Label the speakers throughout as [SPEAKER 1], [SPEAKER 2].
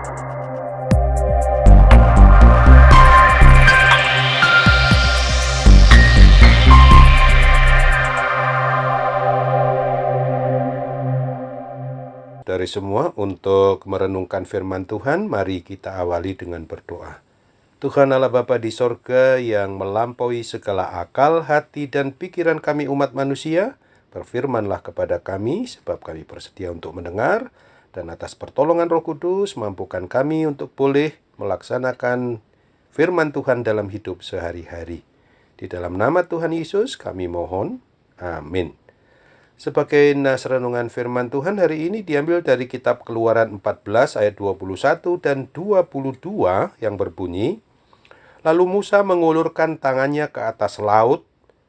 [SPEAKER 1] Dari semua, untuk merenungkan firman Tuhan, mari kita awali dengan berdoa. Tuhan Allah Bapa di sorga yang melampaui segala akal, hati, dan pikiran kami umat manusia, berfirmanlah kepada kami, sebab kami bersedia untuk mendengar, dan atas pertolongan Roh Kudus, mampukan kami untuk boleh melaksanakan firman Tuhan dalam hidup sehari-hari. Di dalam nama Tuhan Yesus kami mohon, amin. Sebagai nas renungan firman Tuhan hari ini diambil dari kitab Keluaran 14 ayat 21 dan 22 yang berbunyi, "Lalu Musa mengulurkan tangannya ke atas laut,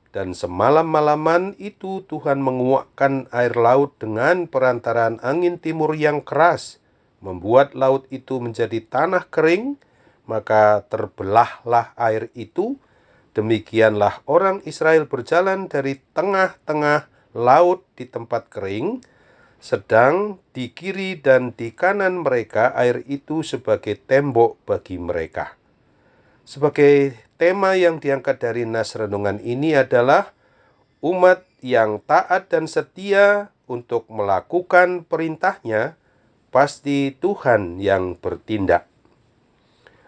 [SPEAKER 1] dan semalam-malaman itu Tuhan menguakkan air laut dengan perantaraan angin timur yang keras, membuat laut itu menjadi tanah kering, maka terbelahlah air itu. Demikianlah orang Israel berjalan dari tengah-tengah laut di tempat kering, sedang di kiri dan di kanan mereka air itu sebagai tembok bagi mereka." Sebagai tema yang diangkat dari nas renungan ini adalah umat yang taat dan setia untuk melakukan perintahnya, pasti Tuhan yang bertindak.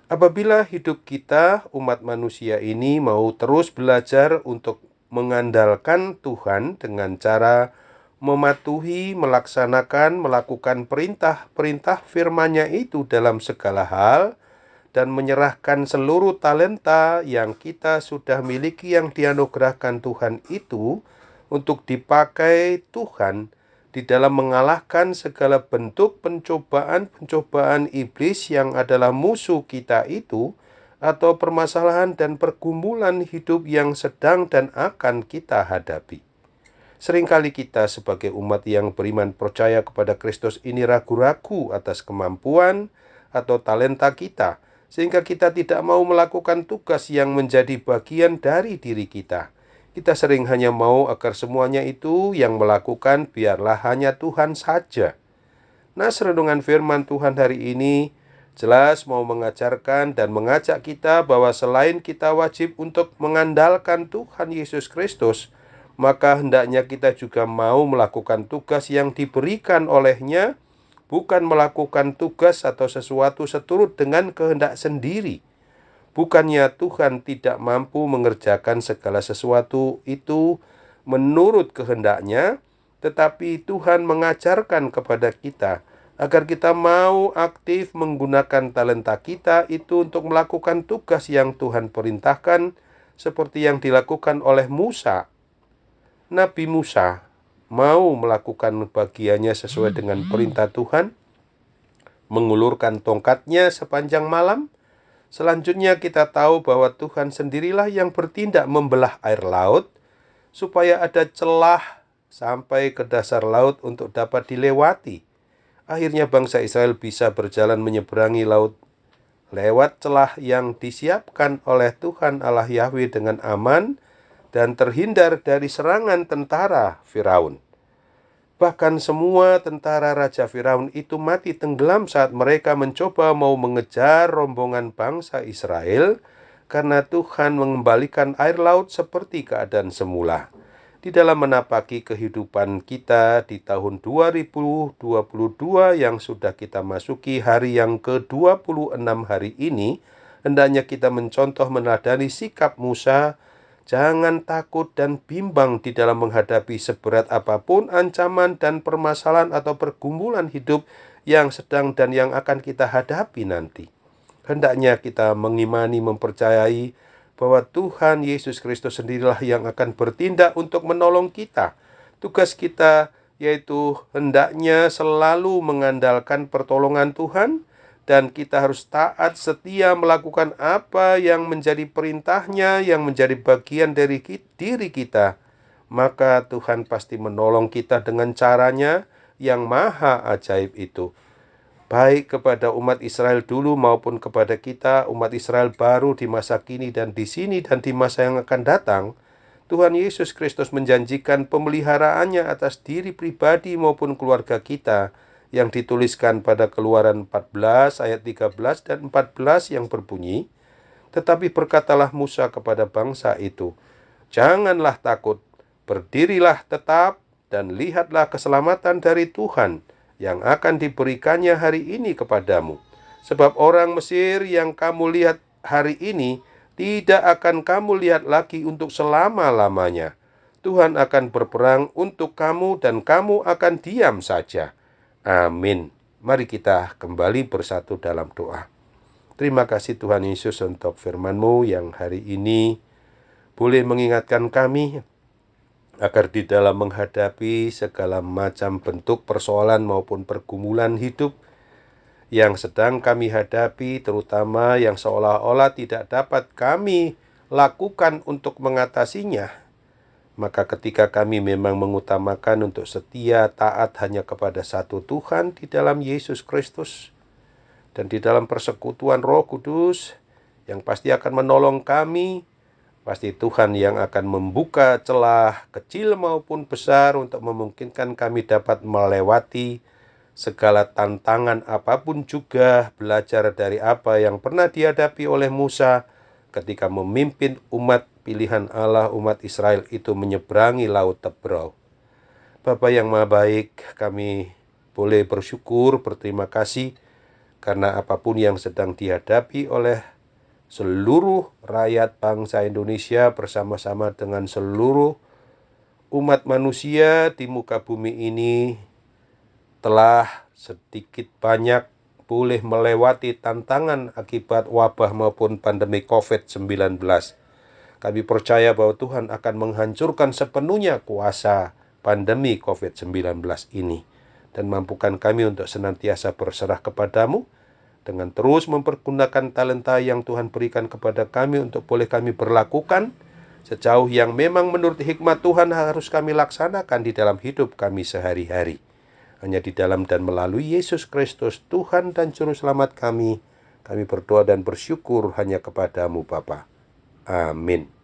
[SPEAKER 1] Apabila hidup kita, umat manusia ini mau terus belajar untuk mengandalkan Tuhan dengan cara mematuhi, melakukan perintah-perintah firman-Nya itu dalam segala hal, dan menyerahkan seluruh talenta yang kita sudah miliki yang dianugerahkan Tuhan itu untuk dipakai Tuhan di dalam mengalahkan segala bentuk pencobaan-pencobaan iblis yang adalah musuh kita itu, atau permasalahan dan pergumulan hidup yang sedang dan akan kita hadapi. Seringkali kita sebagai umat yang beriman percaya kepada Kristus ini ragu-ragu atas kemampuan atau talenta kita, sehingga kita tidak mau melakukan tugas yang menjadi bagian dari diri kita. Kita sering hanya mau agar semuanya itu yang melakukan biarlah hanya Tuhan saja. Nas renungan firman Tuhan hari ini jelas mau mengajarkan dan mengajak kita bahwa selain kita wajib untuk mengandalkan Tuhan Yesus Kristus, maka hendaknya kita juga mau melakukan tugas yang diberikan oleh-Nya, bukan melakukan tugas atau sesuatu seturut dengan kehendak sendiri. Bukannya Tuhan tidak mampu mengerjakan segala sesuatu itu menurut kehendak-Nya, tetapi Tuhan mengajarkan kepada kita agar kita mau aktif menggunakan talenta kita itu untuk melakukan tugas yang Tuhan perintahkan, seperti yang dilakukan oleh Musa. Nabi Musa mau melakukan bagiannya sesuai dengan perintah Tuhan, mengulurkan tongkatnya sepanjang malam. Selanjutnya kita tahu bahwa Tuhan sendirilah yang bertindak membelah air laut, supaya ada celah sampai ke dasar laut untuk dapat dilewati. Akhirnya bangsa Israel bisa berjalan menyeberangi laut lewat celah yang disiapkan oleh Tuhan Allah Yahweh dengan aman, dan terhindar dari serangan tentara Firaun. Bahkan semua tentara Raja Firaun itu mati tenggelam saat mereka mencoba mau mengejar rombongan bangsa Israel, karena Tuhan mengembalikan air laut seperti keadaan semula. Di dalam menapaki kehidupan kita di tahun 2022 yang sudah kita masuki hari yang ke-26 hari ini, hendaknya kita mencontoh meneladani sikap Musa. Jangan takut dan bimbang di dalam menghadapi seberat apapun ancaman dan permasalahan atau pergumulan hidup yang sedang dan yang akan kita hadapi nanti. Hendaknya kita mengimani, mempercayai bahwa Tuhan Yesus Kristus sendirilah yang akan bertindak untuk menolong kita. Tugas kita yaitu hendaknya selalu mengandalkan pertolongan Tuhan, dan kita harus taat setia melakukan apa yang menjadi perintah-Nya, yang menjadi bagian dari diri kita. Maka Tuhan pasti menolong kita dengan caranya yang maha ajaib itu. Baik kepada umat Israel dulu maupun kepada kita, umat Israel baru di masa kini dan di sini dan di masa yang akan datang, Tuhan Yesus Kristus menjanjikan pemeliharaannya atas diri pribadi maupun keluarga kita, yang dituliskan pada Keluaran 14 ayat 13 dan 14 yang berbunyi, "Tetapi berkatalah Musa kepada bangsa itu, janganlah takut, berdirilah tetap dan lihatlah keselamatan dari Tuhan yang akan diberikannya hari ini kepadamu. Sebab orang Mesir yang kamu lihat hari ini tidak akan kamu lihat lagi untuk selama-lamanya. Tuhan akan berperang untuk kamu dan kamu akan diam saja." Amin. Mari kita kembali bersatu dalam doa. Terima kasih Tuhan Yesus untuk firman-Mu yang hari ini boleh mengingatkan kami agar di dalam menghadapi segala macam bentuk persoalan maupun pergumulan hidup yang sedang kami hadapi, terutama yang seolah-olah tidak dapat kami lakukan untuk mengatasinya, maka ketika kami memang mengutamakan untuk setia taat hanya kepada satu Tuhan di dalam Yesus Kristus dan di dalam persekutuan Roh Kudus yang pasti akan menolong kami, pasti Tuhan yang akan membuka celah kecil maupun besar untuk memungkinkan kami dapat melewati segala tantangan apapun, juga belajar dari apa yang pernah dihadapi oleh Musa ketika memimpin umat pilihan Allah, umat Israel itu menyeberangi Laut Tebrau. Bapa yang Maha Baik, kami boleh bersyukur, berterima kasih karena apapun yang sedang dihadapi oleh seluruh rakyat bangsa Indonesia bersama-sama dengan seluruh umat manusia di muka bumi ini telah sedikit banyak boleh melewati tantangan akibat wabah maupun pandemi COVID-19. Kami percaya bahwa Tuhan akan menghancurkan sepenuhnya kuasa pandemi COVID-19 ini dan mampukan kami untuk senantiasa berserah kepadamu dengan terus mempergunakan talenta yang Tuhan berikan kepada kami untuk boleh kami berlakukan sejauh yang memang menurut hikmat Tuhan harus kami laksanakan di dalam hidup kami sehari-hari. Hanya di dalam dan melalui Yesus Kristus, Tuhan dan Juru Selamat kami berdoa dan bersyukur hanya kepadamu Bapa. Amin.